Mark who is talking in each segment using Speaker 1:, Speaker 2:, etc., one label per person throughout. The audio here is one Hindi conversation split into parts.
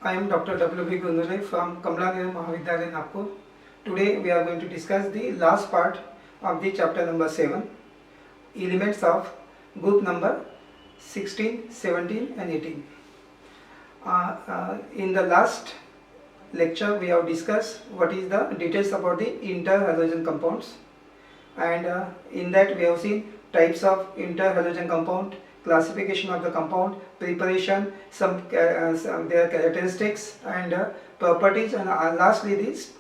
Speaker 1: I am Dr. W. Gundure from Kamla Nehru Mahavidyalaya, Nagpur. Today we are going to discuss the last part of the chapter number 7, elements of group number 16, 17 and 18. In the last lecture we have discussed what is the details about the interhalogen compounds, and in that we have seen types of interhalogen compound, classification of the compound, preparation, some their characteristics and properties, and lastly these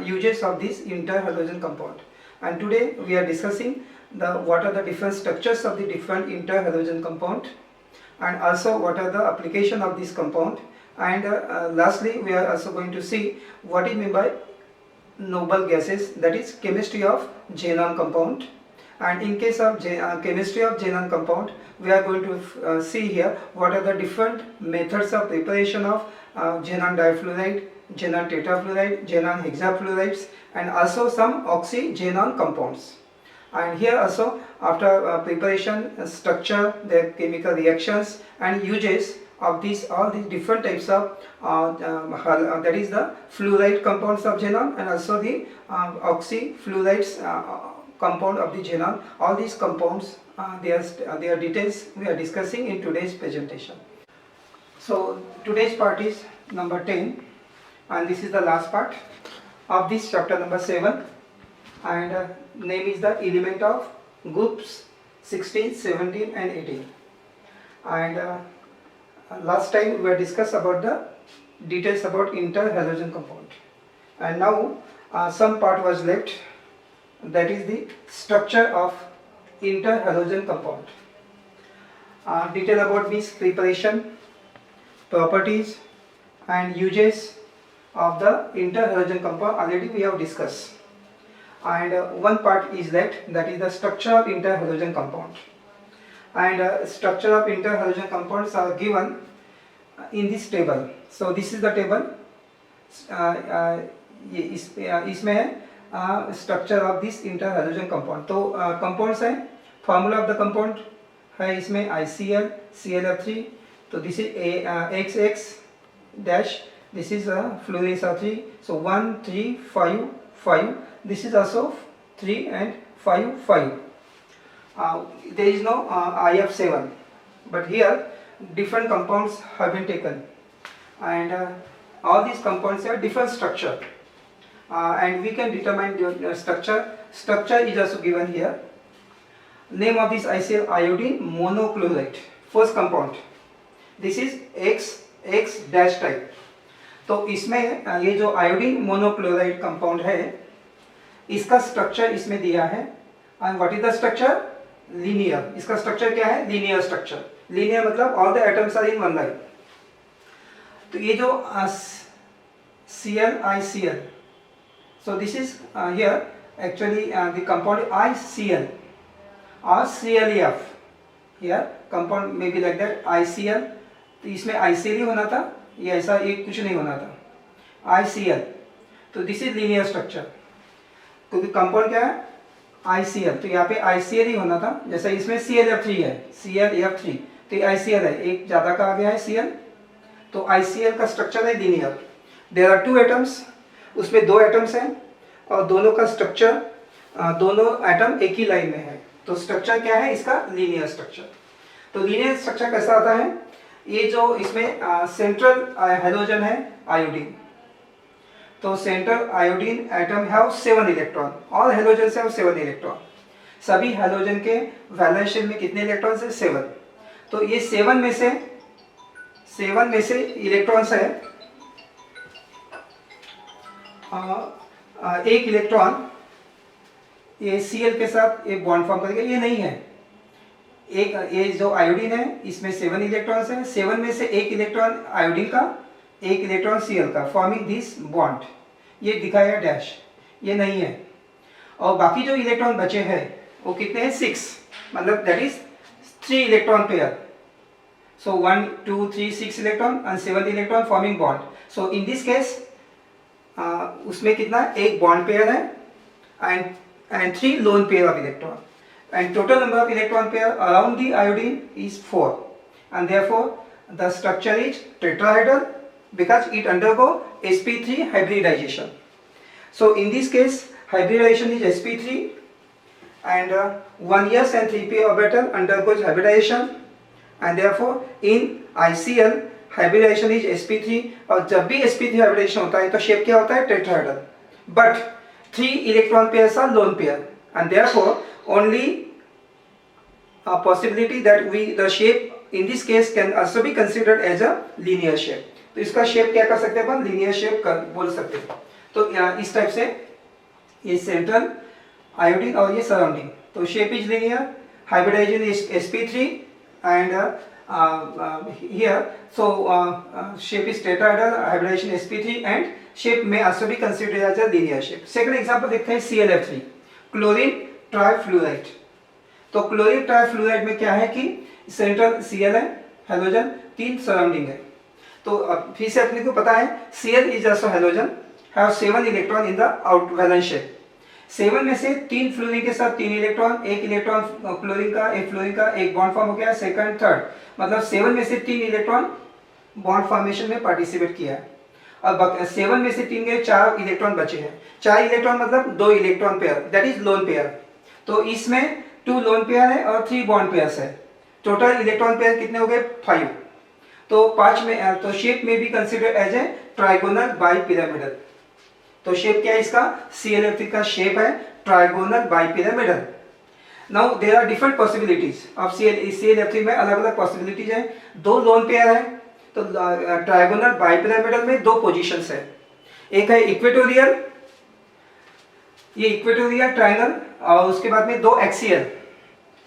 Speaker 1: uses of this interhalogen compound. And today we are discussing what are the different structures of the different interhalogen compound, and also what are the application of this compound, and lastly we are also going to see what is meant by noble gases, that is chemistry of xenon compound. And in case of chemistry of xenon compound, we are going to see here what are the different methods of preparation of xenon difluoride, xenon tetrafluoride, xenon hexafluorides, and also some oxyxenon compounds. And here also after preparation, structure, their chemical reactions and uses of all these different types of that is the fluoride compounds of xenon, and also the oxyfluorides compound of the xenon. All these compounds, their details we are discussing in today's presentation. So today's part is number 10, and this is the last part of this chapter number 7, and name is the element of groups 16, 17 and 18. And last time we discussed about the details about interhalogen compound, and now some part was left, that is the structure of interhalogen compound. Detail about this preparation, properties and uses of the interhalogen compound already we have discussed, and one part is left, that is the structure of interhalogen compound. And structure of interhalogen compounds are given in this table. So this is the table, इसमें है structure of this interhalogen compound. तो compounds है, formula of the compound है इसमें ICl, ClF3, तो this is XX dash, this is fluorine SO3, so 1, 3, 5, 5, this is also 3 and 5, 5. There is no IF7, but here different compounds have been taken, and all these compounds have different structure, and we can determine the structure. Structure is also given here. Name of this ICl, iodine monochloride, first compound. This is X dash type. तो इसमें ये जो आयोडीन मोनोक्लोराइड कंपाउंड है, इसका स्ट्रक्चर इसमें दिया है, and what is the structure? Linear. इसका स्ट्रक्चर क्या है? Linear structure. लीनियर मतलब all the atoms are in one line. तो ये जो ClICl, so this is here actually the compound ICl or ClF. here compound may be like that ICl, तो इसमें ICl ही होना था, ये ऐसा एक कुछ नहीं होना था, ICl. तो दिस इज लीनियर स्ट्रक्चर, क्योंकि कंपाउंड क्या है? ICl, तो यहाँ पे ICl ही होना था. जैसा इसमें ClF3 है, ClF3, तो ये ICl है, एक ज़्यादा का आ गया है Cl, तो ICl का स्ट्रक्चर है लीनियर. देयर आर 2 एटम्स, उसमें 2 एटम्स हैं और दोनों का स्ट्रक्चर, दोनों एटम एक ही लाइन में है, तो स्ट्रक्चर क्या है इसका? Linear structure. तो लीनियर स्ट्रक्चर कैसा आता है? ये जो इसमें सेंट्रल हेलोजन है आयोडीन, तो central iodine atom have 7 electron. All halogen have 7 electron. सभी हेलोजन के वैलेंस शेल में कितने इलेक्ट्रॉन्स है? 7. तो ये 7 में से इलेक्ट्रॉन्स है, एक इलेक्ट्रॉन ये Cl के साथ एक बॉन्ड फॉर्म करेगा, ये नहीं है. एक ये जो आयोडीन है इसमें 7 इलेक्ट्रॉन्स हैं, 7 में से एक इलेक्ट्रॉन आयोडीन का, एक इलेक्ट्रॉन Cl का, फॉर्मिंग दिस बॉन्ड. ये दिखाया डैश, ये नहीं है. और बाकी जो इलेक्ट्रॉन बचे हैं वो कितने हैं? 6, मतलब that is 3 electron pair. So 1 2 3 6 electron and 7 electron forming bond. So in this case उसमें कितना? एक बॉन्ड पेयर है and 3 lone pair of electron, and total number of electron pair around the iodine is 4, and therefore the structure is tetrahedral because it undergo sp3 hybridization. So in this case hybridization is sp3 and 1s and 3p orbital undergoes hybridization and therefore in ICL hybridisation is sp3 और जब भी sp3 हाइब्रिडाइजेशन होता है तो शेप क्या होता है tetrahedral, but 3 electron pairs are lone pair and therefore only a possibility that the shape in this case can also be considered as a linear shape. तो इसका शेप क्या कर सकते हैं अपन, लीनियर शेप बोल सकते हैं. तो इस टाइप से ये सेंट्रल आयोडीन और ये सराउंडिंग, तो shape is linear, hybridisation is sp3 and here so shape is tetrahedral, hybridization sp3 and shape may also be considered as a linear shape. Second example देखते हैं ClF3 क्लोरीन ट्राइफ्लूराइड. तो क्लोरीन ट्राइफ्लूराइड में क्या है कि सेंट्रल Cl है, हेलोजन, 3 सराउंडिंग है. तो अब फिर से अपने को पता है Cl is also halogen, have 7 electron in the out valence shape. 7 में से 3 फ्लोरीन के साथ 3 इलेक्ट्रॉन, एक इलेक्ट्रॉन क्लोरीन का, एक फ्लोरीन का, एक बॉन्ड फॉर्म हो गया सेकंड थर्ड, मतलब 7 में से 3 इलेक्ट्रॉन बॉन्ड फॉर्मेशन में पार्टिसिपेट किया है. अब 7 में से 3 गए, 4 इलेक्ट्रॉन बचे हैं. 4 इलेक्ट्रॉन मतलब 2 electron pair, that is loan pair. तो इसमें 2 लोन पेयर है और 3 बॉन्ड पेयर्स है. टोटल इलेक्ट्रॉन पेयर कितने हो गए, 5. तो 5 में तो शेप में भी consider as a trigonal bipyramidal. तो शेप क्या है इसका, ClF3 का शेप है trigonal bipyramidal. Now there are different possibilities of ClF3 में अलग अलग पॉसिबिलिटीज है. 2 लोन पेयर है, तो ट्राइगोनल बाइपिरामिडल में 2 पोजीशंस है. एक है इक्वेटोरियल, ये इक्वेटोरियल ट्रायंगल, और उसके बाद में 2 axial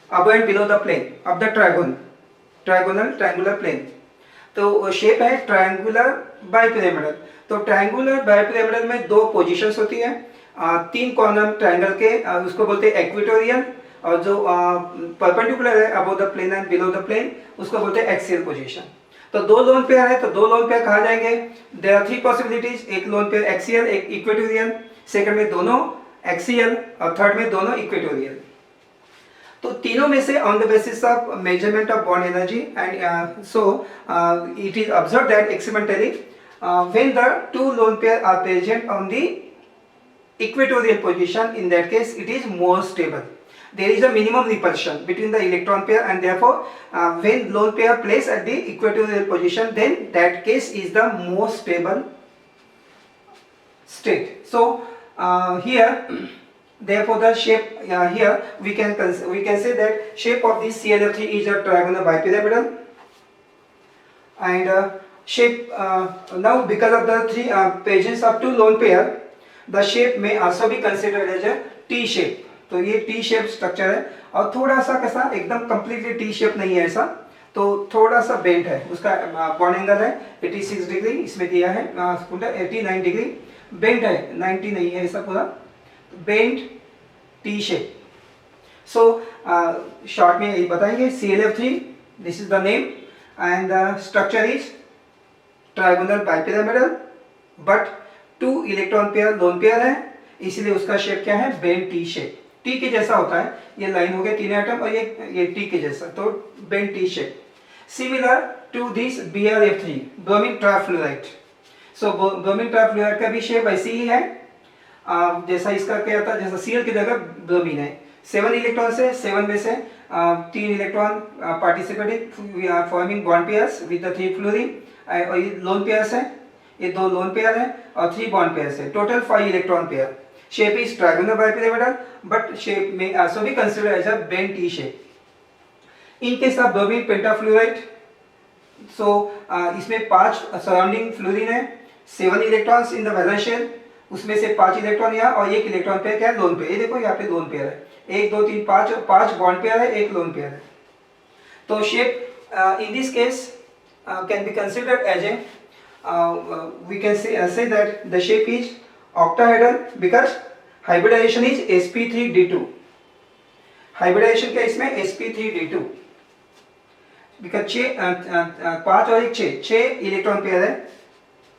Speaker 1: above and below the plane of the trigonal triangular plane. तो शेप है ट्रायंगुलर बाइपिरामिडल. तो ट्रायंगुलर बाइपिरामिडल में 2 पोजीशंस होती है, 3 कॉर्नर ट्रायंगल के, उसको बोलते हैं इक्वेटोरियल, और जो परपेंडिकुलर है above the plane and below the plane उसको बोलते हैं एक्सियल पोजीशन. तो 2 लोन पेयर है, तो 2 लोन पेयर कहा जाएंगे. देयर आर 3 पॉसिबिलिटीज, एक लोन पेयर एक्सियल, एक इक्वेटोरियल, सेकंड में दोनों एक्सियल और थर्ड में दोनों इक्वेटोरियल. तो तीनों में से on the basis of measurement of bond energy and so it is observe that experimentally when the 2 lone pair are present on the equatorial position, in that case it is more stable. There is a minimum repulsion between the electron pair and therefore when lone pair placed at the equatorial position, then that case is the most stable state. So here therefore the shape here we can say that shape of this ClF3 is a trigonal bipiramidal and shape now because of the 3 presence of 2 lone pair, the shape may also be considered as a T shape. तो ये T shape स्ट्रक्चर है और थोड़ा सा कैसा, एकदम completely T shape नहीं है ऐसा, तो थोड़ा सा बेंट है. उसका बॉन्ड एंगल है 86 डिग्री, इसमें दिया है 89 डिग्री. बेंट है, 90 नहीं है ऐसा पूरा, bent T shape. So short में यही बताएंगे ClF3, this is the name and the structure is trigonal bipyramidal, but 2 electron pair lone pair है, इसलिए उसका शेप क्या है, बेंट टी शेप. टी के जैसा होता है, ये लाइन हो गया 3 एटम और ये टी के जैसा, तो bent T shape. Similar to this BrF3 bromine trifluoride. So bromine trifluoride का भी शेप ऐसी ही है जैसा इसका क्या था, जैसा Cl की जगह ब्रोमीन है. 7 इलेक्ट्रॉन से 7 में से 3 electron participated forming bond pairs with the 3 fluorine, और ये लोन पेयर्स है, ये 2 लोन पेयर है और 3 बॉन्ड पेयर्स है, total 5 electron pair. Shape is trigonal bipyramidal but shape में also be considered as a bent T shape. In case of bromine pentafluoride, so इसमें 5 सराउंडिंग फ्लोरीन है, 7 electrons in the valence shell, उसमें से 5 इलेक्ट्रॉन यहाँ और 1 इलेक्ट्रॉन पेयर क्या है, लोन पेयर. ये देखो यहाँ पे लोन पेयर है, 1 2 3 5 बॉन्ड पेयर है, 1 लोन पेयर है. तो shape in this case can be considered as a we can say that the shape is octahedral because hybridization is sp3d2. hybridization क्या इसमें sp3d2 because 5 और 1 6 इलेक्ट्रॉन पेयर है.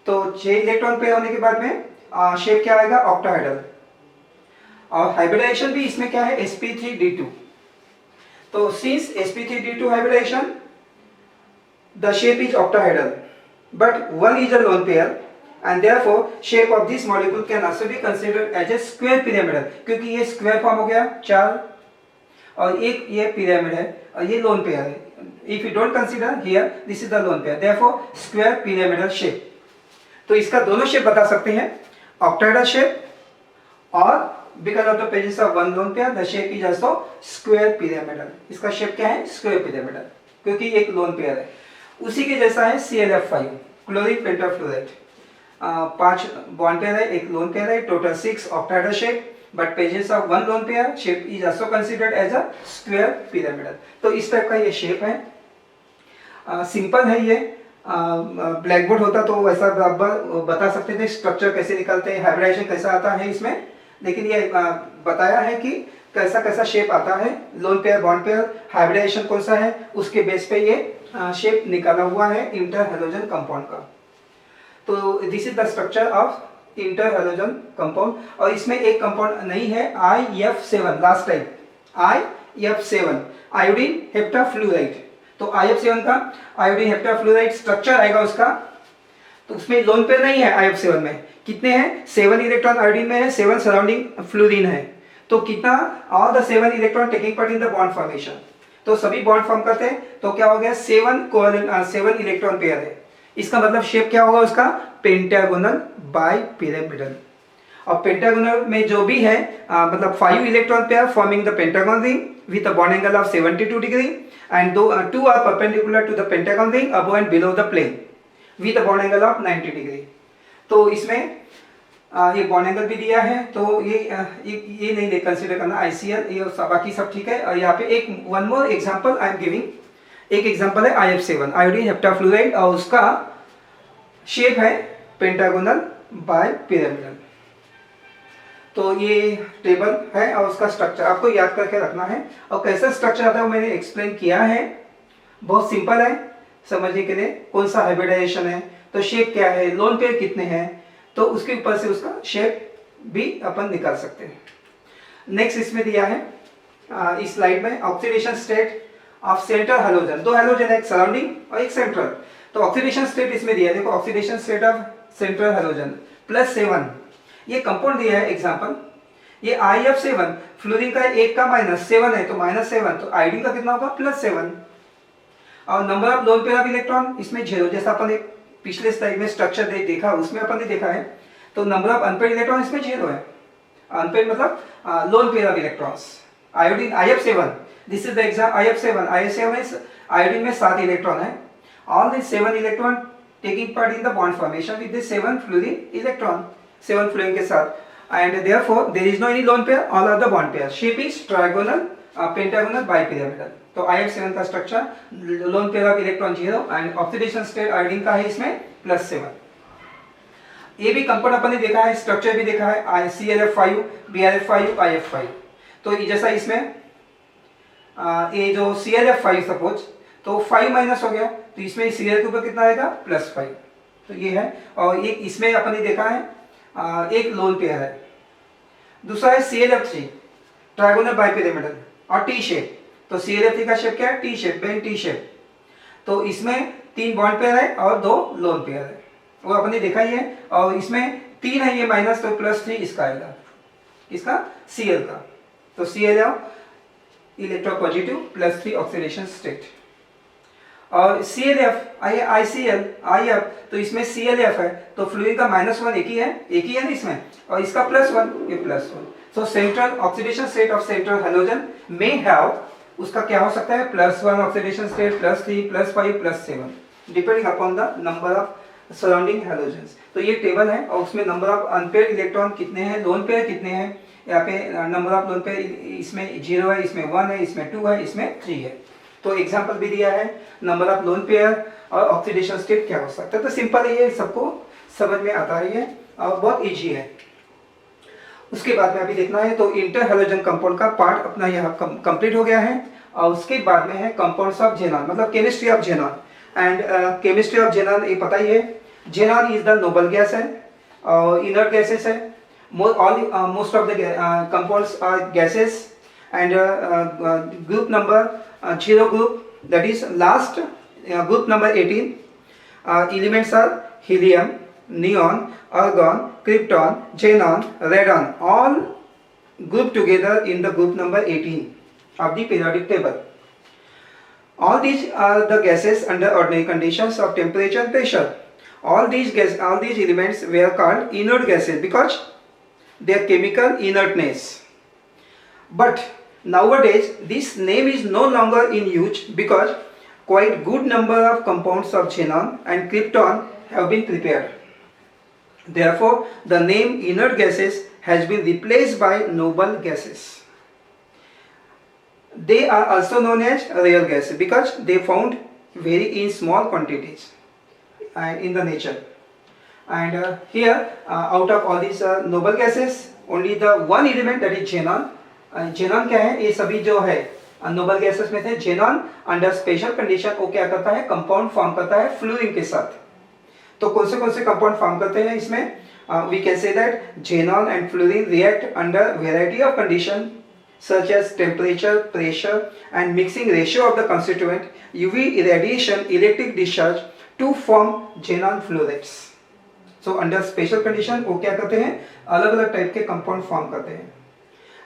Speaker 1: तो 6 इलेक्ट्रॉन पेयर होने के बाद में शेप क्या आएगा, octahedral. और हाइब्रिडाइजेशन भी इसमें क्या है, sp3d2. तो since sp3d2 hybridization, the shape is octahedral. but one is a lone pair and therefore shape of this molecule can also be considered as a square pyramidal, क्योंकि ये स्क्वायर फॉर्म हो गया 4 और एक ये पिरामिड है और ये लोन पेयर है. If you don't consider here this is the lone pair, therefore square pyramidal shape. तो इसका दोनों शेप बता सकते हैं, ऑक्टाहेड्रल शेप और because of the presence of one loan pair the shape is also square pyramidal. इसका शेप क्या है? स्क्वायर पिरामिडल, क्योंकि एक लोन पेयर है. उसी के जैसा है ClF5 क्लोरीन पेंटाफ्लोराइड. 5 बॉन्ड पेयर है, एक लोन पेयर है, total 6 octahedral shape, but presence of one lone pair shape is also considered as a square pyramidal. तो इस टाइप का ये शेप है. सिंपल है ये. ब्लैक बोर्ड होता तो वैसा बराबर बता सकते थे स्ट्रक्चर कैसे निकलते हैं, हाइब्रिडाइजेशन कैसा आता है इसमें, लेकिन ये बताया है कि कैसा कैसा शेप आता है, lone pair bond pair hybridisation कौन सा है, उसके बेस पे ये शेप निकाला हुआ है इंटर हैलोजन कंपाउंड का. तो this is the structure of inter halogen compound. और इसमें एक कंपाउंड नहीं है IF7, last type IF7 iodine हेप्टाफ्लूराइड. तो IF7 का आयोडीन हेप्टाफ्लूराइड स्ट्रक्चर आएगा उसका, तो उसमें लोन पेयर नहीं है. IF7 में कितने हैं? 7 इलेक्ट्रॉन आयोडीन में है, 7 सराउंडिंग फ्लोरीन है. तो कितना? All the 7 electron taking part in the bond formation. तो सभी बॉन्ड फॉर्म करते हैं, तो क्या हो गया? 7 इलेक्ट्रॉन पेयर है. इसका मतलब शेप क्या होगा उसका? Pentagonal bipyramidal. और पेंटागोनल में जो भी है मतलब 5 electron pair forming the pentagon ring with a bond angle of 72 degree and 2 are perpendicular to the pentagon ring above and below the plane with a bond angle of 90 degree. तो इसमें ये बॉन्ड एंगल भी दिया है, तो ये नहीं कंसीडर करना ICl, ये बाकी सब ठीक है. और यहाँ पे एक one more example I am giving. एक एग्जांपल है IF7 आयोडीन हेप्टाफ्लूराइड और उसका शेप है पेंटागोनल बाइपिरामिडल. तो ये टेबल है और उसका स्ट्रक्चर आपको याद करके रखना है. और कैसा स्ट्रक्चर आता है वो मैंने एक्सप्लेन किया है, बहुत सिंपल है समझने के लिए. कौन सा हाइब्रिडाइजेशन है, तो शेप क्या है, लोन पेयर कितने हैं, तो उसके ऊपर से उसका शेप भी अपन निकाल सकते हैं. नेक्स्ट इसमें दिया है इस स्लाइड में oxidation state of central halogen. 2 halogen, एक सराउंडिंग और एक सेंट्रल. तो ऑक्सीडेशन स्टेट इसमें दिया है, देखो oxidation state of central halogen +7. ये कंपाउंड दिया है एग्जांपल. ये IF7 फ्लोरीन का 1 का -7 है, तो -7, तो आयोडीन का कितना होगा? +7. और number of loan pair of electron इसमें 0, जैसा अपन एक पिछले स्लाइड में स्ट्रक्चर देखा उसमें अपन ने देखा है. तो नंबर ऑफ अनपेयर्ड इलेक्ट्रॉन इसमें 0 है. अनपेयर्ड मतलब lone pair of electrons. Iodine IF7, this is the exam IF7 में आयोडीन में 7 इलेक्ट्रॉन है. All the 7 electron taking part in the bond formation with the 7 fluorine electron, 7 fluorine के साथ. And therefore there is no any lone pair, all are the bond pair. Shape is trigonal pentagonal bipyramidal. तो IF7 का structure, lone pair of electron 0 and oxidation state iodine का है इसमें +7. ये भी कंपाउंड अपन ने देखा है, स्ट्रक्चर भी देखा है ClF5 BrF5 IF5. तो जैसा इसमें ये जो ClF5 सपोज, तो 5 माइनस हो गया, तो इसमें Cl के ऊपर कितना आएगा? +5. तो ये है. और एक इसमें अपन ने देखा है एक लोन पेयर है. दूसरा है ClF3 ट्रायगोनल बाइपिरामिडल और T शेप. तो ClF3 का शेप क्या है? T shape, Ben T shape. तो इसमें 3 बॉन्ड पेयर है और 2 लोन पेयर है, वो अपन ने देखा ही है. और इसमें 3 है ये माइनस, तो +3 इसका आएगा, इसका Cl का. तो Cl इलेक्ट्रोपॉजिटिव +3 ऑक्सीडेशन स्टेट. और ClF ICl IF, तो इसमें ClF है, तो फ्लोरीन का -1 एक ही है ना इसमें, और इसका +1, ये +1. सो central oxidation state of central halogen में हैव, उसका क्या हो सकता है? +1 oxidation state, +3, +5, +7 depending upon the number of surrounding halogens. तो ये टेबल है और उसमें नंबर ऑफ अनपेयर्ड इलेक्ट्रॉन कितने हैं, लोन पेयर कितने हैं. यहाँ पे नंबर ऑफ लोन पेयर इसमें 0 है, इसमें 1 है, इसमें 2 है, इसमें 3 है. तो एग्जांपल भी दिया है, नंबर ऑफ लोन पेयर और ऑक्सीडेशन स्टेट क्या हो सकता है. तो सिंपल है, ये सबको समझ में आता ही है और बहुत इजी है. उसके बाद में अभी देखना है, तो इंटर हैलोजन कंपाउंड का पार्ट अपना यहाँ कंप्लीट हो गया है. और उसके बाद में है कंपाउंड्स ऑफ जेनॉन, मतलब chemistry of xenon. And chemistry of xenon ये पता ही है, xenon is the noble gas है और इनर्ट गैसेस है. Most of the compounds are gases. And group number 0 group, that is last group number 18. Elements are helium, neon, argon, krypton, xenon, radon, all grouped together in the group number 18 of the periodic table. All these are the gases under ordinary conditions of temperature and pressure. All these elements were called inert gases because their chemical inertness. But nowadays this name is no longer in use because quite good number of compounds of xenon and krypton have been prepared. Therefore, the name inert gases has been replaced by noble gases. They are also known as rare gases because they found very in small quantities in the nature. And here, out of all these noble gases, only the one element, that is xenon. xenon क्या है? ये सभी जो है नोबल गैसेस में थे. xenon अंडर स्पेशल कंडीशन वो क्या करता है? कंपाउंड फॉर्म करता है फ्लोरीन के साथ. तो कौन से कंपाउंड फॉर्म करते हैं इसमें? We can say that xenon and fluorine react under variety of condition such as temperature, pressure and mixing ratio of the constituent, UV irradiation, electric discharge to form xenon fluorides. So under special condition वो क्या करते हैं? अलग अलग टाइप के कंपाउंड फॉर्म करते हैं.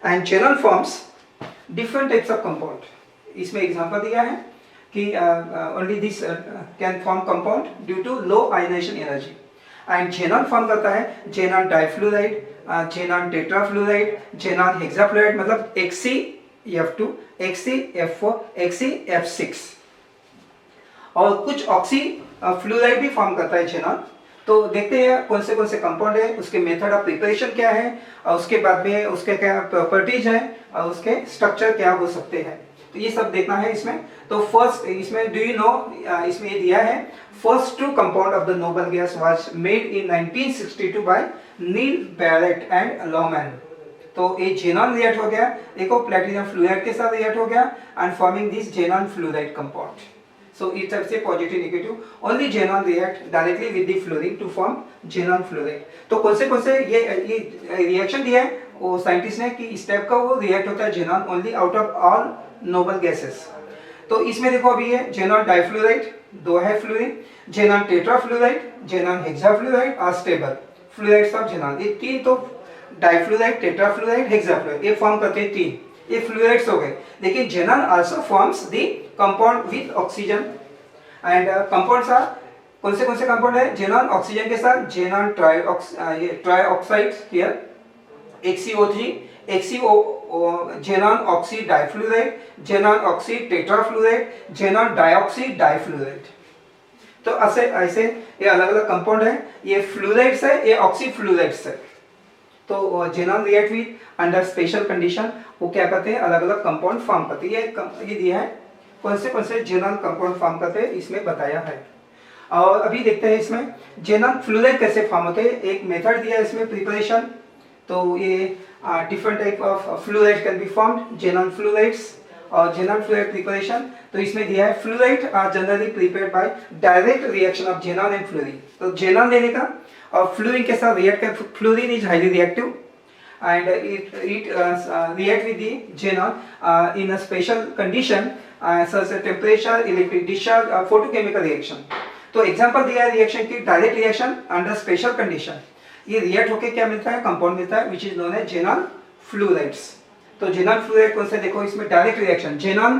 Speaker 1: And xenon forms different types of compound. इसमें एग्जांपल दिया है कि only this can form compound due to low ionization energy. And xenon form करता है xenon difluoride, xenon tetrafluoride, xenon hexafluoride, मतलब XeF2, XeF4, XeF6 और कुछ ऑक्सी फ्लोराइड भी फॉर्म करता है xenon. तो देखते हैं कौन से कंपाउंड है, उसके मेथड ऑफ प्रिपरेशन क्या है और उसके बाद में उसके क्या प्रॉपर्टीज हैं और उसके स्ट्रक्चर क्या हो सकते हैं. तो ये सब देखना है इसमें. तो फर्स्ट इसमें डू यू नो, इसमें ये दिया है first true compound of the noble gas was made in 1962 by Neil Barrett and Lohmann. तो ये xenon रिएक्ट हो गया, देखो प्लेटिनम फ्लोराइड के साथ रिएक्ट हो गया and forming this xenon fluoride compound. So each type से positive negative, only xenon react directly with the fluorine to form xenon fluoride. तो कौन से ये रिएक्शन दिया है वो साइंटिस्ट ने कि इस टाइप का वो रिएक्ट होता है xenon only out of all noble gases. तो इसमें देखो अभी ये xenon डाइफ्लोराइड, दो है fluorine, xenon tetrafluoride, xenon hexafluoride और स्टेबल फ्लोराइड्स ऑफ xenon. ये तीन तो डाइफ्लोराइड, टेट्राफ्लोराइड, हेक्साफ्लोराइड ये फॉर्म करते हैं तीन, ये फ्लोराइड्स हो गए. लेकिन xenon also forms the compound with oxygen and compounds are कौन से कंपाउंड है? xenon ऑक्सीजन के साथ xenon trioxides here XeO3, xenon oxy difluoride, xenon oxy tetrafluoride, xenon dioxy difluoride. तो ऐसे ये अलग अलग कंपाउंड है. ये फ्लोराइड्स है, ये ऑक्सी फ्लोराइड्स है. तो xenon react with under special condition वो क्या करते हैं? अलग अलग कंपाउंड फॉर्म करते हैं. ये दिया है कौन से xenon कंपाउंड फॉर्म करते हैं इसमें बताया है. और अभी देखते हैं इसमें xenon फ्लोराइड कैसे फॉर्म होते हैं. एक मेथड दिया है इसमें प्रिपरेशन. तो ये different type of fluoride can be formed, xenon fluorides और xenon फ्लोराइड प्रिपरेशन. तो इसमें दिया है fluoride are generally prepared by direct reaction of xenon and fluorine. तो xenon लेने का और फ्लोरीन के साथ रिएक्ट कर. Fluorine is highly reactive and it react with the xenon in a special condition such as temperature, electric discharge or photochemical reaction. तो एग्जांपल दिया है रिएक्शन की direct reaction under special condition. ये रिएक्ट होके क्या मिलता है? कंपाउंड मिलता है which is known as xenon fluorides. तो xenon फ्लोराइड कौन से? देखो इसमें direct reaction xenon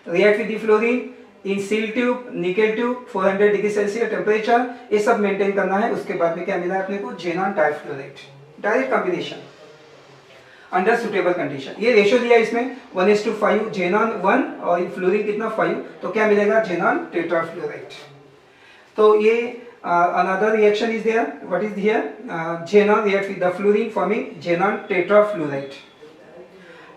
Speaker 1: react with the fluorine in seal tube, nickel tube, 400 degree Celsius temperature, ये सब मेंटेन करना है. उसके बाद में क्या मिला है अपने को? xenon difluoride, direct combination under suitable condition. ये रेशियो दिया है इसमें 1:5 xenon 1 और फ्लोरीन कितना 5. तो क्या मिलेगा? xenon tetrafluoride. तो ये another reaction is there. What is here? xenon react with the fluorine forming xenon tetrafluoride.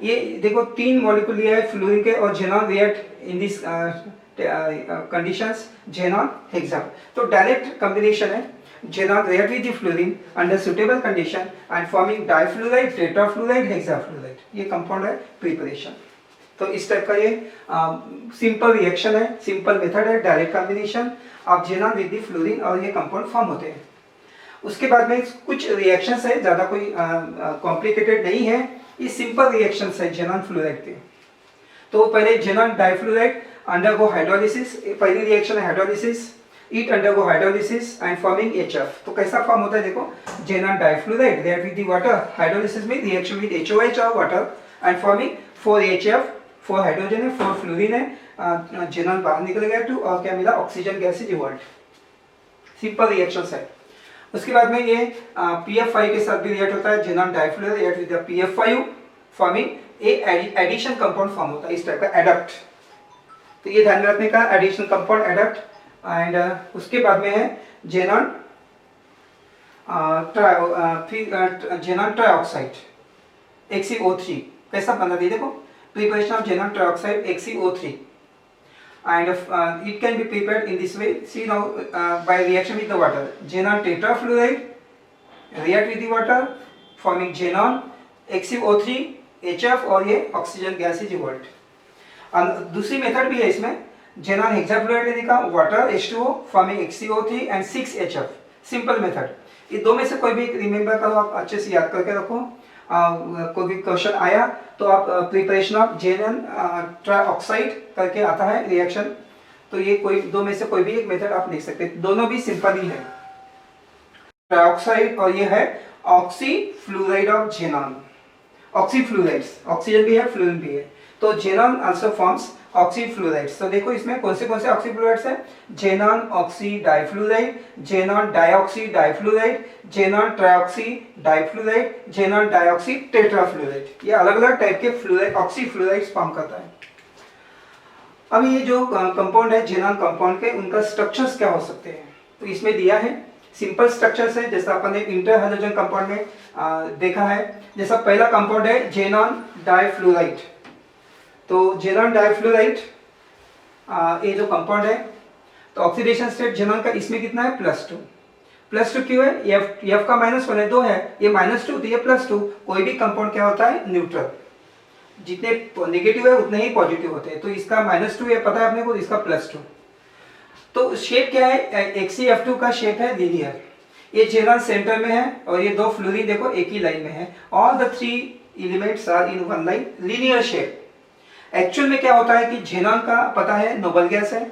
Speaker 1: ये देखो तीन मॉलिक्यूल लिया है फ्लोरीन के और xenon react in this conditions xenon hexa. तो डायरेक्ट कॉम्बिनेशन है. xenon react with the fluorine under suitable condition and forming difluoride, tetrafluoride, hexafluoride. ये कंपाउंड है प्रिपरेशन. तो इस टाइप का ये सिंपल रिएक्शन है, सिंपल मेथड है, direct combination of xenon with the fluorine और ये कंपाउंड फॉर्म होते हैं. उसके बाद में कुछ रिएक्शंस है, ज़्यादा कोई कॉम्प्लिकेटेड नहीं है. ये सिंपल रिएक्शंस है xenon फ्लोराइड के. तो पहले xenon डाइफ्लोराइड अंडरगो हाइड्रोलिसिस. पहली रिएक्शन है hydrolysis. It undergo hydrolysis and forming HF। तो कैसा फॉर्म होता है देखो, xenon difluoride react with the water, hydrolysis में रिएक्शन विद HOH और water and forming 4HF, 4 hydrogen है, 4 फ्लोरीन है, जेनॉन बाहर निकल गया 2 और क्या मिला, oxygen gas is evolved. Simple reactions है। उसके बाद में ये PF5 के साथ भी रिएक्ट होता है, xenon difluoride react with the PF5 forming a addition compound form होता है इस टाइप का, एडक्ट। तो ये ध्यान में रखने का, एडिशनल कंपाउंड एडक्ट। एंड उसके बाद में है जेनॉन ट्राइऑक्साइड XeO3। कैसा बना है देखो, preparation of xenon trioxide XeO3 and it can be prepared in this way. See now, by reaction with the water, xenon tetrafluoride react with the water forming xenon XeO3 HF और ये ऑक्सीजन गैस इज इवॉल्व्ड। और दूसरी मेथड भी है इसमें, xenon हेक्साफ्लोराइड लेने का, water H2O forming XeO3 and 6HF, simple method. ये दो में से कोई भी रिमेंबर करो, आप अच्छे से याद करके रखो। कोई भी क्वेश्चन आया तो आप प्रिपरेशन ऑफ जेनॉन ट्राइऑक्साइड करके आता है रिएक्शन, तो ये कोई दो में से कोई भी एक मेथड आप लिख सकते हैं, दोनों भी सिंपल ही है, ट्राइऑक्साइड और ये है ऑक्सीफ्लोराइड ऑफ जेनॉन। ऑक्सीफ्लोराइड्स, ऑक्सीजन भी है, फ्लोरीन भी है, तो जेनॉन आल्सो फॉर्म्स ऑक्सीफ्लोराइड्स। तो देखो इसमें कौन से ऑक्सीफ्लोराइड्स है, xenon oxy difluoride, xenon dioxy difluoride, xenon trioxy difluoride, xenon dioxy tetrafluoride. ये अलग अलग टाइप के फ्लोराइड ऑक्सीफ्लोराइड्स फॉर्म करता है। अब ये जो कंपाउंड है जेनॉन कंपाउंड के, उनका स्ट्रक्चर्स क्या हो सकते हैं, तो इसमें दिया है सिंपल स्ट्रक्चर्स है, जैसा अपन ने इंटर हाइड्रोजन कंपाउंड में देखा है। जैसा पहला कंपाउंड है जेनॉन डाइफ्लोराइड, तो जेनॉन डाइफ्लोराइड ये जो कंपाउंड है, तो ऑक्सीडेशन स्टेट जेनॉन का इसमें कितना है, +2। +2 क्यों है, F का -1 है, 2 है, ये -2 तो ये +2। कोई भी कंपाउंड क्या होता है, न्यूट्रल, जितने नेगेटिव है उतने ही पॉजिटिव होते हैं, तो इसका -2 ये पता है अपने को, इसका +2। तो शेप क्या है, XeF2 का शेप है लीनियर, ये जेनॉन सेंटर में है और ये 2 फ्लोरीन देखो एक ही लाइन में है, all the 3 elements are in one line, linear shape. Actual में क्या होता है कि जेनॉन का पता है नोबल गैस है,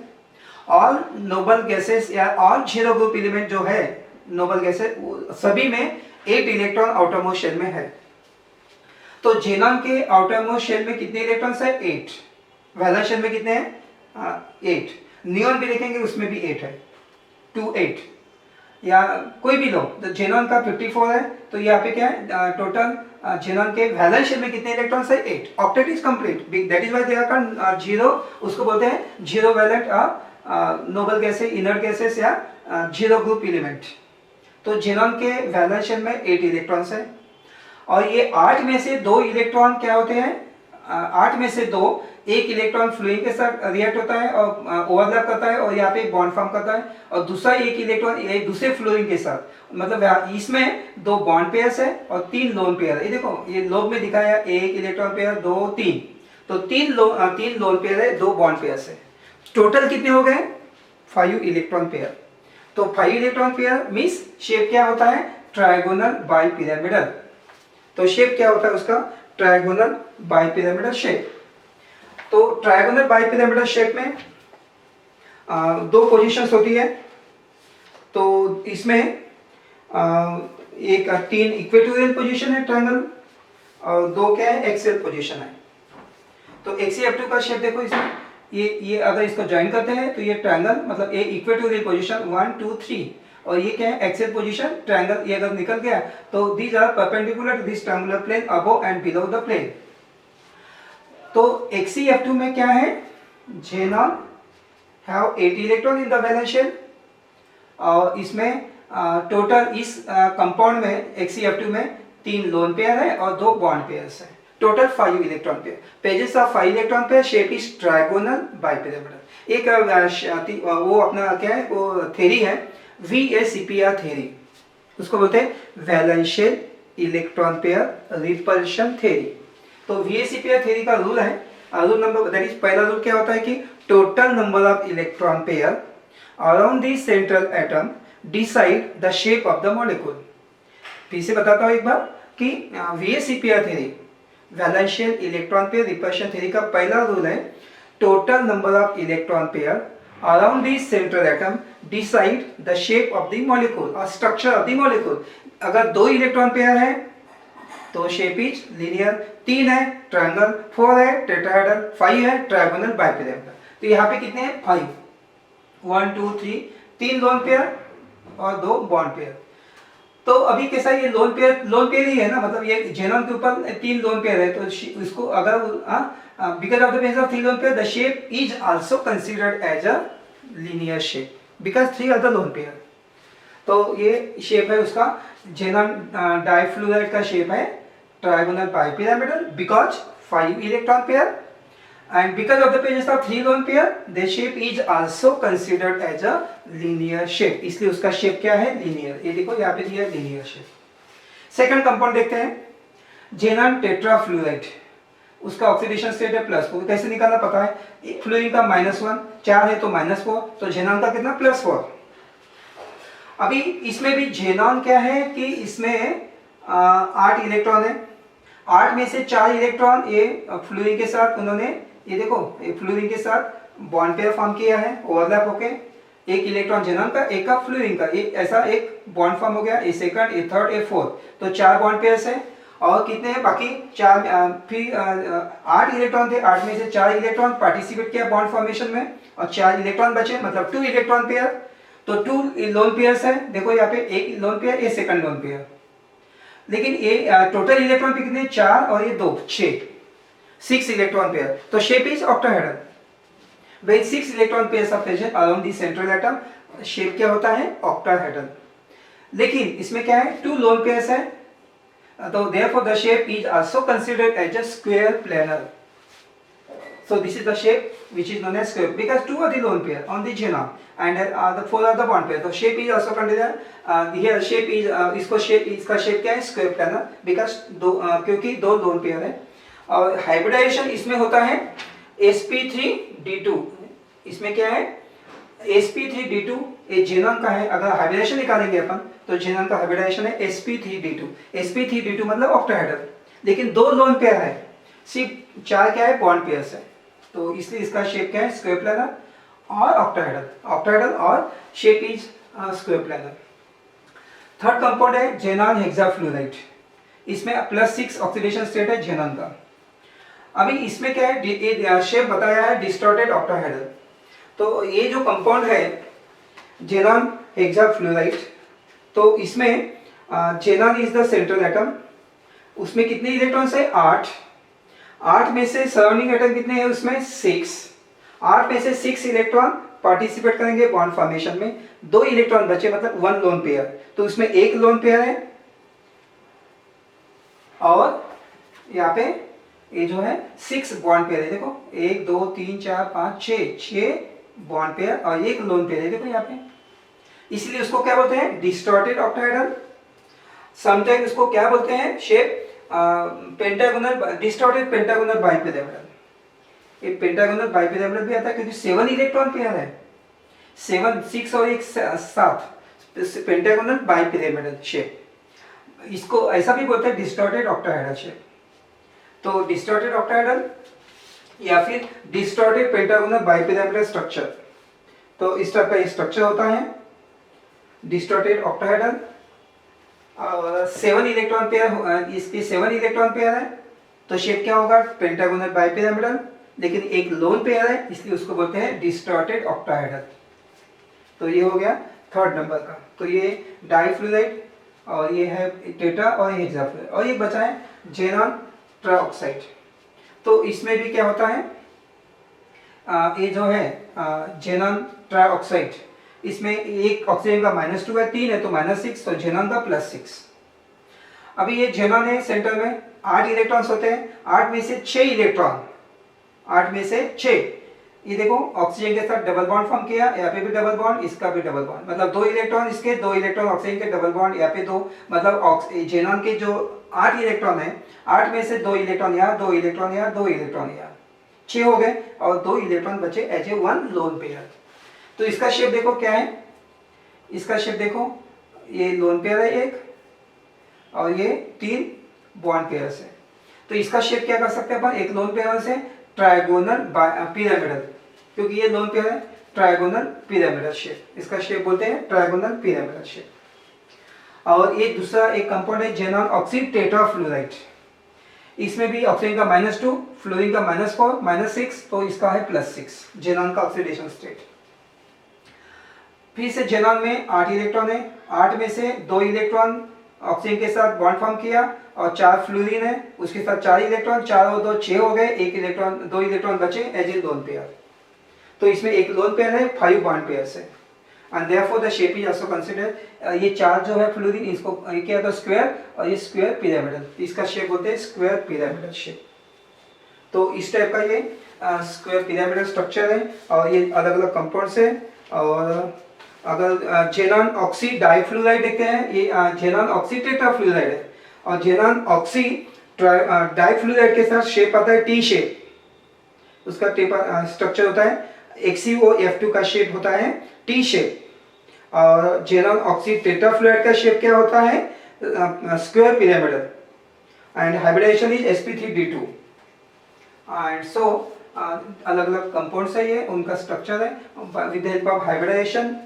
Speaker 1: ऑल नोबल गैसेस या ऑल 0 ग्रुप एलिमेंट जो है नोबल गैसेस, सभी में 8 इलेक्ट्रॉन आउटरमोस्ट शेल में है। तो जेनॉन के आउटरमोस्ट शेल में कितने इलेक्ट्रॉन्स है, 8। वैलेंस शेल में कितने हैं, 8। नियॉन भी देखेंगे उसमें भी 8 है, 2 8, या कोई भी लो, तो जेनॉन का 54 है, तो यहाँ पे क्या है टोटल जेनॉन के वैलेंस शेल में कितने इलेक्ट्रॉन्स है, 8। Octet is complete, that is why they are called 0, उसको बोलते हैं 0 valent noble gases, inert gases या 0 ग्रुप एलिमेंट। तो जेनॉन के वैलेंस शेल में 8 इलेक्ट्रॉन्स है, और ये 8 में से 2 इलेक्ट्रॉन क्या होते हैं, 8 में से 2, एक इलेक्ट्रॉन फ्लोरीन के साथ रिएक्ट होता है और ओवरलैप करता है और यहाँ पे बॉन्ड फॉर्म करता है, और दूसरा एक इलेक्ट्रॉन एक दूसरे फ्लोरीन के साथ, मतलब इसमें 2 बॉन्ड पेयर्स है और 3 लोन पेयर है। ये देखो ये लोग में दिखाया, एक इलेक्ट्रॉन पेयर 2 3, तो 3 लोन पेयर है, 2 बॉन्ड पेयर्स है। टोटल कितने हो गए, 5 इलेक्ट्रॉन पेयर। तो 5 इलेक्ट्रॉन पेयर मीन्स शेप क्या होता है, ट्रायगोनल बाइपिरामिडल। तो शेप क्या होता है उसका, ट्रायगोनल बाइपिरामिडल शेप। तो ट्रायगोनल बाइपिरामिडल शेप में 2 पोजीशंस होती है, तो इसमें एक 3 इक्वेटोरियल पोजीशन है ट्रायंगल, और 2 क्या है, एक्सियल पोजीशन है। तो XeF2 का शेप देखो, इसमें ये अगर इसको ज्वाइन करते हैं तो ये ट्रायंगल, मतलब ए इक्वेटोरियल पोजीशन 1 2 3, और ये क्या है, एक्सियल पोजीशन ट्रायंगल। ये अगर निकल गया तो these are perpendicular to this triangular plane above and below the plane. तो XeF2 में क्या है, xenon have 8 electron in the valence shell, और इसमें टोटल इस कंपाउंड में XeF2 में 3 लोन पेयर है और 2 बॉन्ड पेयर्स है, total 5 electron pair. Pages of 5 electron pair, shape is trigonal bipyramidal. एक वो अपना क्या है, वो थ्योरी है VACPR थ्योरी, उसको बोलते हैं वैलेंशियल इलेक्ट्रॉन पेयर रिपल्शन थ्योरी। तो VACPR थ्योरी का रूल है, रूल नंबर, दैट इज पहला रूल क्या होता है कि total number of electron pair around the central atom decide the shape of the molecule. फिर से बताता हूँ एक बार कि VACPR theory, वैलेंशियल electron pair repulsion theory का पहला रूल है total number of electron pair around the central atom decide the shape of the molecule और स्ट्रक्चर ऑफ द मॉलिक्यूल। अगर 2 इलेक्ट्रॉन पेयर है तो शेप इज लीनियर, 3 है ट्रायंगल, 4 है टेट्राहेड्रल, 5 है ट्रायगोनल बाइपिरामिडल। तो यहाँ पे कितने हैं 5, 1 2 3, 3 लोन पेयर और 2 बॉन्ड पेयर। तो अभी कैसा ये लोन पेयर ही है ना, मतलब ये जेनॉन के ऊपर 3 लोन पेयर है, तो इसको अगर because of the presence of 3 lone pair the shape is also considered as a linear shape because 3 are the lone pair. तो ये शेप है उसका, जेनॉन डाइफ्लूराइड का शेप है trigonal bipyramidal because 5 electron pair and because of the presence of 3 lone pair the shape is also considered as a linear shape, इसलिए उसका शेप क्या है लीनियर। ये देखो यहाँ पे दिया लीनियर शेप। सेकंड कंपाउंड देखते हैं जेनॉन टेट्राफ्लूराइड, उसका ऑक्सीडेशन स्टेट है +4। कैसे निकालना पता है, फ्लोरीन का -1, 4 है तो -4, तो जेनॉन का कितना +4। अभी इसमें भी जेनॉन क्या है कि इसमें 8 इलेक्ट्रॉन है, 8 में से 4 इलेक्ट्रॉन ये फ्लोरीन के साथ उन्होंने ये देखो ये फ्लोरीन के साथ बॉन्ड पेयर फॉर्म किया है, ओवरलैप होके एक इलेक्ट्रॉन जेनॉन का एक का फ्लोरीन का, ये ऐसा एक बॉन्ड फॉर्म हो गया, ये सेकंड, ये थर्ड, ये फोर्थ, तो 4 बॉन्ड पेयर्स है। और कितने हैं बाकी 4, फिर 8 इलेक्ट्रॉन थे, 8 में से 4 इलेक्ट्रॉन पार्टिसिपेट किया बॉन्ड फॉर्मेशन में और 4 इलेक्ट्रॉन बचे, मतलब 2 इलेक्ट्रॉन पेयर। तो 2 लोन पेयर्स है, देखो यहाँ पे एक लोन पेयर, ये सेकंड लोन पेयर। लेकिन ये टोटल इलेक्ट्रॉन पे कितने 4 और ये 2 6 इलेक्ट्रॉन पेयर, तो shape is octahedral. When 6 electron pairs are present around the central atom, shape क्या होता है ऑक्टाहेड्रल। लेकिन इसमें क्या है 2 लोन पेयर्स है, तो therefore the shape is also considered as a square planar. So this is the shape which is known as square because 2 are the lone pair on the genome and the 4 are the bond pair. So shape is also considered here shape is इसका shape क्या है square planar because क्योंकि 2 lone pair है। और हाइब्रिडाइजेशन इसमें होता है sp3d2, इसमें क्या है sp3d2, ये जेनॉन का है। अगर हाइब्रिडाइजेशन निकालेंगे अपन तो जेनॉन का हाइब्रिडाइजेशन है sp3d2, sp3d2 मतलब ऑक्टाहेड्रल। लेकिन 2 लोन पेयर है, सिर्फ 4 क्या है बॉन्ड पेयर्स है, तो इसलिए इसका शेप क्या है स्क्वायर प्लेनर और ऑक्टाहेड्रल और shape is square planar. Third compound है जेनॉन हेक्साफ्लूराइड, इसमें +6 ऑक्सीडेशन स्टेट है जेनॉन का। अभी इसमें क्या है शेप बताया है डिस्टॉर्टेड ऑक्टाहेड्रल। तो ये जो कंपाउंड है जेनॉन हेक्साफ्लूराइड, तो इसमें xenon is the central atom, उसमें कितने इलेक्ट्रॉन्स है 8 में से सराउंडिंग एटम कितने हैं उसमें 6, 8 में से 6 इलेक्ट्रॉन पार्टिसिपेट करेंगे बॉन्ड फॉर्मेशन में, 2 इलेक्ट्रॉन बचे मतलब 1 लोन पेयर, तो उसमें एक लोन पेयर है और यहाँ पे ये जो है 6 बॉन्ड पेयर है, देखो 1 2 3 4 5 6 बॉन्ड पेयर और एक लोन पेयर है, देखो यहाँ पे। इसलिए उसको क्या बोलते हैं डिस्टॉर्टेड ऑक्टाहेड्रल। समटाइम उसको क्या बोलते हैं shape pentagonal, distorted pentagonal bipyramidal. ये पेंटागोनल बाइपिरामिडल भी आता है क्योंकि 7 इलेक्ट्रॉन पेयर है, 7 6 और 1 7, पेंटागोनल बाइपिरामिडल शेप। इसको ऐसा भी बोलते हैं डिस्टॉर्टेड ऑक्टाहेड्रल शेप। तो डिस्टॉर्टेड ऑक्टाहेड्रल या फिर डिस्टॉर्टेड पेंटागोनल बाइपिरामिडल स्ट्रक्चर, तो इस टाइप का स्ट्रक्चर होता है डिस्टॉर्टेड ऑक्टाहेड्रल। 7 इलेक्ट्रॉन पेयर, इसके 7 इलेक्ट्रॉन पेयर है तो शेप क्या होगा पेंटागोनल बाइपिरामिडल, लेकिन एक लोन पेयर है इसलिए उसको बोलते हैं डिस्टॉर्टेड ऑक्टाहेड्रल। तो ये हो गया थर्ड नंबर का। तो ये डाइफ्लूराइड और ये है टेट्रा और ये हेक्साफ्लूराइड, और ये बचा है जेनॉन ट्राइऑक्साइड। तो इसमें भी क्या होता है ये जो है जेनॉन ट्राइऑक्साइड, इसमें एक ऑक्सीजन का -2 है, 3 है तो -6, तो जेनॉन का +6। अभी ये जेनॉन है सेंटर में 8 इलेक्ट्रॉन्स होते हैं, 8 में से 6 इलेक्ट्रॉन, 8 में से 6, ये देखो ऑक्सीजन के साथ डबल बॉन्ड फॉर्म किया, यहाँ पे भी डबल बॉन्ड, इसका भी डबल बॉन्ड, मतलब 2 इलेक्ट्रॉन इसके, 2 इलेक्ट्रॉन ऑक्सीजन के, डबल बॉन्ड यहाँ पे 2, मतलब जेनॉन के जो 8 इलेक्ट्रॉन है 8 में से 2 इलेक्ट्रॉन यहाँ, 2 इलेक्ट्रॉन यहाँ, 2 इलेक्ट्रॉन यहाँ, 6 हो गए और 2 इलेक्ट्रॉन बचे एज ए 1 लोन पेयर। तो इसका शेप देखो क्या है, इसका शेप देखो ये लोन पेयर है एक और ये 3 बॉन्ड पेयर है। तो इसका शेप क्या कर सकते हैं अपन, एक लोन पेयर से ट्रायगोनल पिरामिडल, क्योंकि ये लोन पेयर है ट्रायगोनल पिरामिडल शेप, इसका शेप बोलते हैं ट्रायगोनल पिरामिडल शेप। और ये दूसरा एक कंपाउंड है जेनॉन ऑक्सी टेट्राफ्लोराइड, इसमें भी ऑक्सीजन का -2, फ्लोरीन का -4, -6, तो इसका है +6 जेनॉन का ऑक्सीडेशन स्टेट। फिर से जेनॉन में 8 इलेक्ट्रॉन है, 8 में से 2 इलेक्ट्रॉन ऑक्सीजन के साथ बॉन्ड फॉर्म किया और 4 फ्लोरीन है, उसके साथ 4 इलेक्ट्रॉन, 4 और 2 6 हो गए, 1 इलेक्ट्रॉन 2 इलेक्ट्रॉन बचे एज ए लोन पेयर। तो इसमें एक लोन पेयर है, 5 बॉन्ड पेयर्स है and therefore the shape is also considered, ये 4 जो है फ्लोरीन इसको ये क्या था स्क्वायर और ये स्क्वायर पिरामिडल, इसका शेप बोलते हैं स्क्वायर पिरामिडल शेप। तो इस टाइप का ये स्क्वायर पिरामिडल स्ट्रक्चर है और ये अलग अलग कंपाउंड्स है। और अगर जेनॉन ऑक्सी डाइफ्लोराइड देखते हैं, ये जेनॉन ऑक्सी टेट्राफ्लोराइड है और जेनॉन ऑक्सी डाइफ्लोराइड के साथ शेप आता है टी शेप, उसका स्ट्रक्चर होता है XeO F2 का शेप होता है टी शेप और जेनॉन ऑक्सी टेट्राफ्लोराइड का शेप क्या होता है square pyramidal and hybridization is sp3d2 and so अलग अलग कंपाउंड्स है ये, उनका स्ट्रक्चर है with the help of hybridization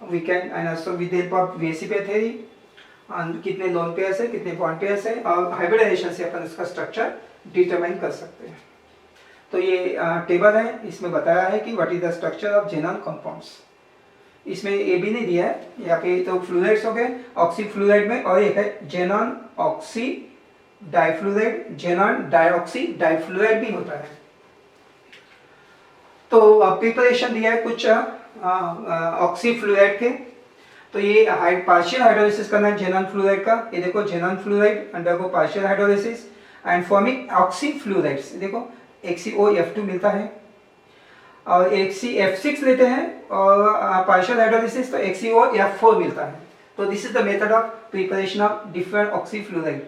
Speaker 1: we can and also with the help of VSEP theory and कितने लोन पेयर्स है कितने बॉन्ड पेयर्स है और हाइब्रिडाइजेशन से अपन इसका स्ट्रक्चर डिटरमाइन कर सकते हैं। तो ये टेबल है, इसमें बताया है कि what is the structure of xenon compounds. इसमें ये भी नहीं दिया है, यहाँ पे तो फ्लोराइड्स हो गए ऑक्सी फ्लोराइड में, और एक है xenon oxy difluoride, xenon dioxy difluoride भी होता है। तो प्रिपरेशन दिया है कुछ ऑक्सी फ्लोराइड के, तो ये पार्शियल हाइड्रोलिसिस करना है जेनॉन फ्लोराइड का, ये देखो xenon fluoride undergo partial hydrolysis and forming oxy fluorides, देखो XeO F2 मिलता है और XeF6 लेते हैं और पार्शियल हाइड्रोलिसिस तो XeO F4 मिलता है। तो this is the method of preparation of different oxy fluoride,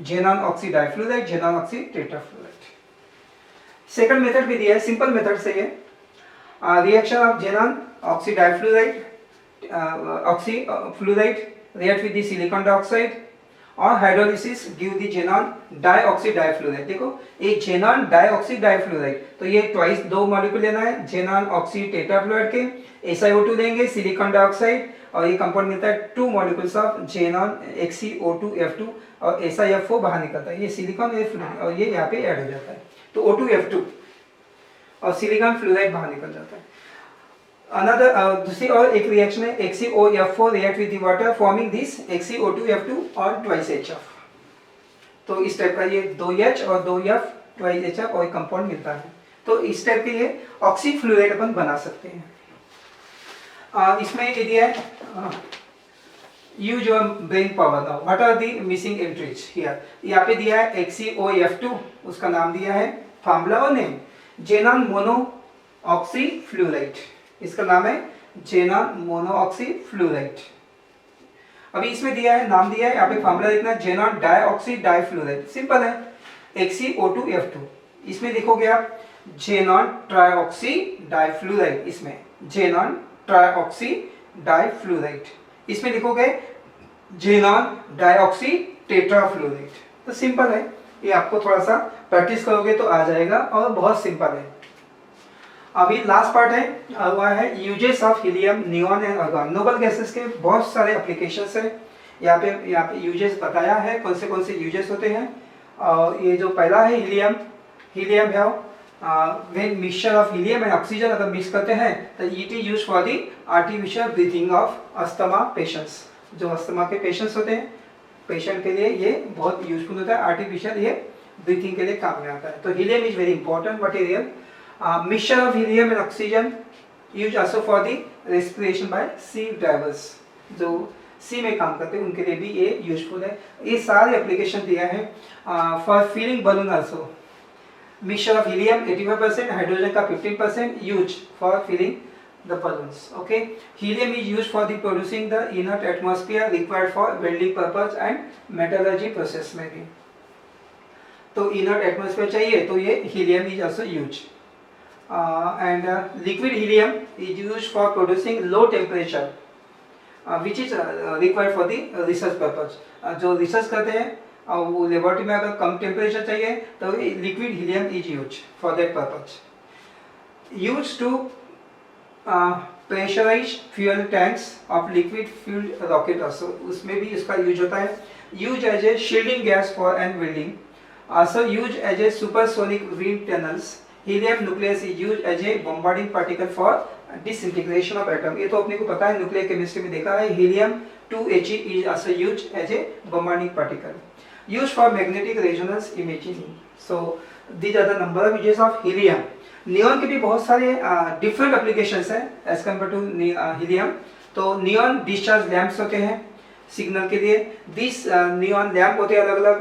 Speaker 1: xenon oxy difluoride, xenon oxy tetrafluoride. Second method भी दिया है, सिंपल मेथड से ये reaction of xenon oxy difluoride oxy fluoride react with the silicon dioxide और hydrolysis give the xenon dioxy difluoride. देखो ये xenon डाइऑक्सी डाइफ्लोराइड, तो ये ट्वाइस 2 मॉलिक्यूल लेना है xenon ऑक्सी टेट्राफ्लोराइड के, SiO2 लेंगे सिलिकॉन डाइऑक्साइड और ये कंपाउंड मिलता है 2 मॉलिक्यूल्स ऑफ xenon XeO2F2 और SiF4 बाहर निकलता है, ये सिलिकॉन और ये यहाँ पे ऐड हो जाता है, तो O2F2 और सिलिकॉन फ्लोराइड बाहर निकल जाता है। अनदर दूसरी और एक रिएक्शन है XeO F4 react with the water forming this XeO2F2 और ट्वाइस HF। तो इस टाइप का ये 2H और 2F ट्वाइस HF और कंपाउंड मिलता है। तो इस टाइप के ये ऑक्सी फ्लोराइड अपन बना सकते हैं। इसमें ये दिया है use your brain power now, what are the missing entries here. यहाँ पे दिया है XeO F2, उसका नाम दिया है फार्मूला और name xenon mono oxy fluoride, इसका नाम है जेनॉन मोनो ऑक्सी फ्लोराइड। अभी इसमें दिया है नाम दिया है, यहाँ पे फार्मूला लिखना है जेनॉन डाइऑक्सी डाइफ्लोराइड, सिंपल है XeO2F2। इसमें लिखोगे आप जेनॉन ट्राइऑक्सी डाइफ्लोराइड, इसमें जेनॉन ट्राइऑक्सी डाइफ्लोराइड, इसमें लिखोगे जेनॉन डाइऑक्सी टेट्राफ्लोराइड। तो सिंपल है, ये आपको थोड़ा सा प्रैक्टिस करोगे तो आ जाएगा और बहुत सिंपल है। अभी लास्ट पार्ट है वह है uses of helium, neon and argon. Noble gases के बहुत सारे एप्लीकेशंस है, यहाँ पे यूजेस बताया है कौन से यूजेस होते हैं। और ये जो पहला है हीलियम है when mixture of helium and oxygen अगर मिक्स करते हैं तो it is used for the artificial breathing of asthma patients. जो अस्थमा के पेशेंट्स होते हैं, पेशेंट के लिए ये बहुत यूजफुल होता है, आर्टिफिशियल ये ब्रीथिंग के लिए काम में आता है। तो helium is very important material. Mixture of helium and oxygen use also for the respiration by sea drivers, जो सी में काम करते हैं उनके लिए भी ये यूजफुल है। ये सारे एप्लीकेशन दिया है। For filling balloon also mixture of helium 85%, hydrogen का 15% use for filling the balloons. Okay, helium is used for the producing the inert atmosphere required for welding purpose and metallurgy process में भी। तो inert atmosphere चाहिए तो ये helium is also used and liquid helium is used for producing low temperature which is required for the research purpose। जो रिसर्च करते हैं वो लेबोरेटरी में अगर कम टेम्परेचर चाहिए तो liquid helium is use for that purpose. Use to pressurize fuel tanks of liquid fueled rocket also, उसमें भी इसका यूज होता है. Use as a shielding gas for and building. Also use as a supersonic wind tunnels. Helium nucleus is use as a bombarding particle for disintegration of atom. ये तो अपने को पता है, न्यूक्लियर केमिस्ट्री में देखा है. Helium 2He is also used as a bombarding particle. Used for magnetic resonance imaging. So these are the number of uses of helium. Neon के भी बहुत सारे डिफरेंट एप्लीकेशंस हैं एज कम्पेयर टू हीलियम. तो नियॉन डिस्चार्ज लैंप्स होते हैं सिग्नल के लिए. दिस नियॉन लैंप होते हैं अलग अलग.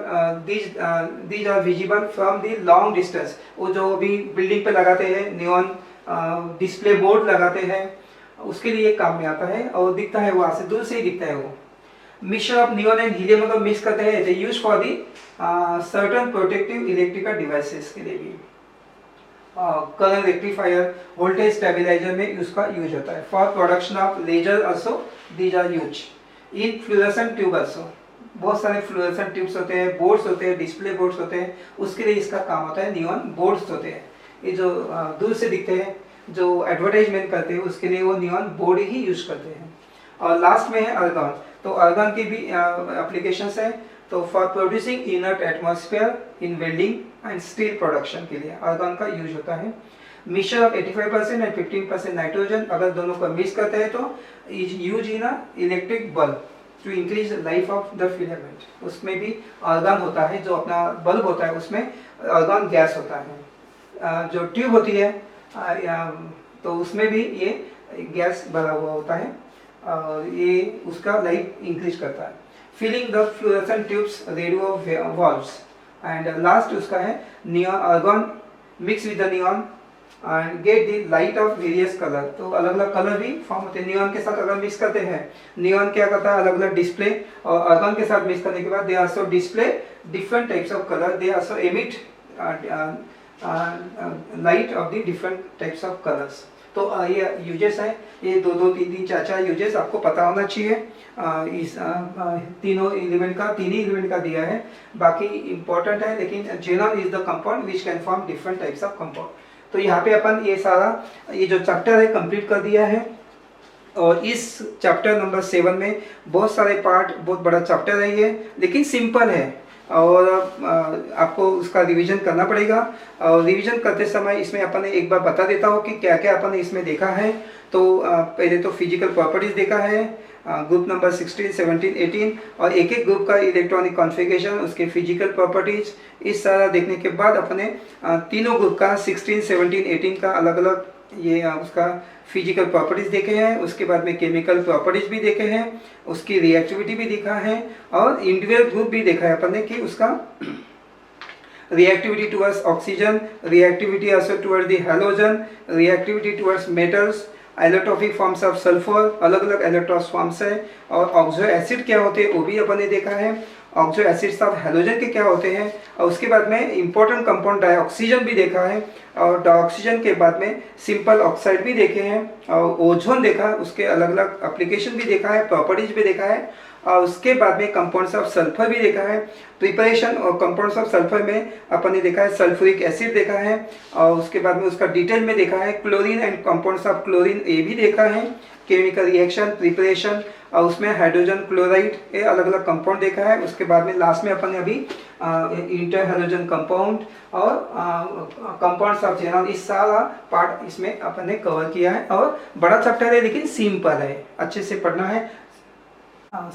Speaker 1: These are visible from the long distance. वो जो अभी बिल्डिंग पे लगाते हैं नियॉन डिस्प्ले बोर्ड लगाते हैं, उसके लिए काम में आता है और दिखता है वहाँ से, दूर से ही दिखता है वो. Mixture of neon and helium अगर मिक्स करते हैं तो use for the certain protective electrical devices के लिए भी. करंट रेक्टिफायर, वोल्टेज स्टेबलाइजर में उसका यूज होता है. For production of laser also these are use. In fluorescent tube also, बहुत सारे फ्लोरेसेंट ट्यूब्स होते हैं, बोर्ड्स होते हैं, डिस्प्ले बोर्ड्स होते हैं, उसके लिए इसका काम होता है. नियॉन बोर्ड्स होते हैं, ये जो दूर से दिखते हैं, जो एडवर्टाइजमेंट करते हैं, उसके लिए वो नियॉन बोर्ड ही यूज करते हैं. और लास्ट में है आर्गन. तो आर्गन की भी एप्लीकेशंस है. तो for producing inert atmosphere in welding and steel production के लिए आर्गन का यूज होता है. मिक्सचर ऑफ 85% एंड 15% नाइट्रोजन, अगर दोनों को मिक्स करते हैं तो use in electric bulb to increase life of the filament. उसमें भी आर्गन होता है, जो अपना बल्ब होता है उसमें आर्गन गैस होता है. जो ट्यूब होती है तो उसमें भी ये गैस भरा हुआ होता है और ये उसका लाइफ इंक्रीज करता है. Filling the fluorescent tubes, radio valves. And last उसका है neon argon mix with the neon and get the light of various colour. तो अलग अलग कलर भी फॉर्म होते हैं नियॉन के साथ अगर मिक्स करते हैं. नियॉन क्या करता है, अलग अलग डिस्प्ले, और आर्गन के साथ मिक्स करने के बाद they also display different types of colour. They also emit light of the different types of colours. तो ये यूजेस है, ये दो दो तीन तीन चार चार यूजेस आपको पता होना चाहिए. इस तीनों एलिमेंट का, तीन ही एलिमेंट का दिया है, बाकी इंपॉर्टेंट है. लेकिन xenon is the compound which can form different types of compound. तो यहाँ पे अपन ये सारा ये जो चैप्टर है कंप्लीट कर दिया है. और इस चैप्टर नंबर 7 में बहुत सारे पार्ट, बहुत बड़ा चैप्टर है ये, लेकिन सिंपल है और आपको उसका रिवीजन करना पड़ेगा. और रिवीजन करते समय इसमें अपन ने एक बार बता देता हूँ कि क्या क्या अपन ने इसमें देखा है. तो पहले तो फिजिकल प्रॉपर्टीज देखा है, ग्रुप नंबर 16, 17, 18, और एक एक ग्रुप का इलेक्ट्रॉनिक कॉन्फ़िगरेशन, उसके फिजिकल प्रॉपर्टीज, इस सारा देखने के बाद अपन ने तीनों ग्रुप का 16, 17, 18 का अलग अलग ये उसका फिजिकल प्रॉपर्टीज देखे हैं. उसके बाद में केमिकल प्रॉपर्टीज भी देखे हैं, उसकी रिएक्टिविटी भी देखा है, और इंडिविजुअल ग्रुप भी देखा है अपन ने कि उसका reactivity towards oxygen, reactivity also towards the halogen, reactivity towards metals, allotropic forms of sulphur, अलग अलग एलोट्रॉस फॉर्म्स है. और ऑक्सो एसिड क्या होते हैं वो भी अपन ने देखा है. ऑक्सो एसिड्स ऑफ हैलोजन के क्या होते हैं. और उसके बाद में इंपॉर्टेंट कंपाउंड डाइऑक्सीजन भी देखा है. और डाइऑक्सीजन के बाद में सिंपल ऑक्साइड भी देखे हैं, और ओजोन देखा है, उसके अलग अलग एप्लीकेशन भी देखा है, प्रॉपर्टीज भी देखा है. और उसके बाद में कंपाउंड्स ऑफ सल्फर भी देखा है. प्रिपरेशन और कंपाउंड्स ऑफ सल्फर में अपन ने देखा है सल्फ्यूरिक एसिड देखा है, और उसके बाद में उसका डिटेल में देखा है chlorine and compounds of chlorine, ये भी देखा है. केमिकल रिएक्शन, प्रिपरेशन, और उसमें हाइड्रोजन क्लोराइड, ये अलग अलग कंपाउंड देखा है. उसके बाद में लास्ट में अपन ने अभी इंटर हाइड्रोजन कंपाउंड और कंपाउंड्स ऑफ जेनॉन, इस सारा पार्ट इसमें अपन ने कवर किया है. और बड़ा चैप्टर है लेकिन सिंपल है, अच्छे से पढ़ना है.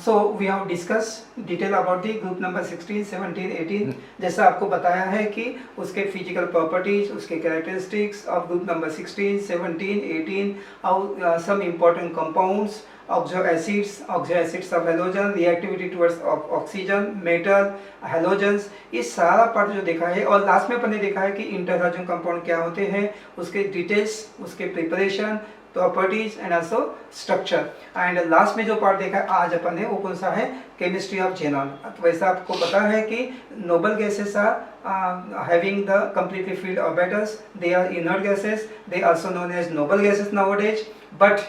Speaker 1: So we have discussed detail about the group number 16, 17, 18. जैसा आपको बताया है कि उसके फिजिकल प्रॉपर्टीज, उसके कैरेक्टरिस्टिक्स ऑफ ग्रुप नंबर 16, 17, 18, और some important compounds, oxo acids of halogen, reactivity towards oxygen, metal, halogens, ये सारा पार्ट जो देखा है. और लास्ट में अपन ने देखा है कि इंटर हाइड्रोजन कंपाउंड क्या होते हैं, उसके डिटेल्स, उसके preparation, properties and also structure. And last में जो पार्ट देखा है आज अपन ने, वो कौन सा है, केमिस्ट्री ऑफ जेनॉन. तो वैसा आपको पता है कि noble gases are having the completely filled orbitals, they are inert gases, they also known as noble gases nowadays. But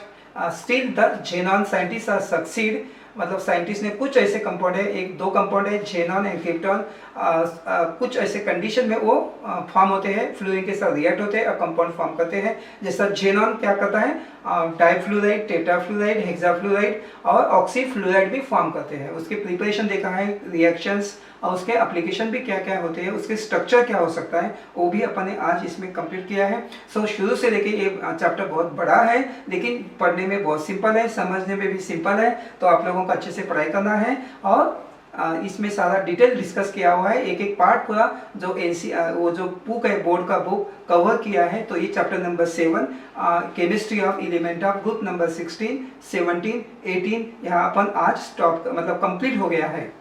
Speaker 1: still the xenon scientist are succeed, मतलब साइंटिस्ट ने कुछ ऐसे कंपाउंड है, एक दो कंपाउंड है जेनॉन एंड क्रिप्टॉन, कुछ ऐसे कंडीशन में वो फॉर्म होते हैं, फ्लोरीन के साथ रिएक्ट होते हैं और कंपाउंड फॉर्म करते हैं. जैसा जेनॉन क्या करता है, डाइफ्लोराइड, टेट्राफ्लोराइड, हेक्साफ्लोराइड और ऑक्सीफ्लोराइड भी फॉर्म करते हैं। उसके प्रिपरेशन देखा है, रिएक्शंस और उसके एप्लीकेशन भी क्या क्या होते हैं, उसके स्ट्रक्चर क्या हो सकता है, वो भी अपन ने आज इसमें कंप्लीट किया है। सो शुरू से लेके ये चैप्टर बहुत बड़ा है, लेकिन पढ़ने में बहुत सिंपल है, समझने में भी सिंपल है। तो आप लोगों को अच्छे से पढ़ाई करना है और इसमें सारा डिटेल डिस्कस किया हुआ है, एक एक पार्ट पूरा जो वो जो बुक है, बोर्ड का बुक कवर किया है। तो ये chapter number 7 chemistry of element of group number 16, 17, 18 यहाँ अपन आज स्टॉप मतलब कंप्लीट हो गया है।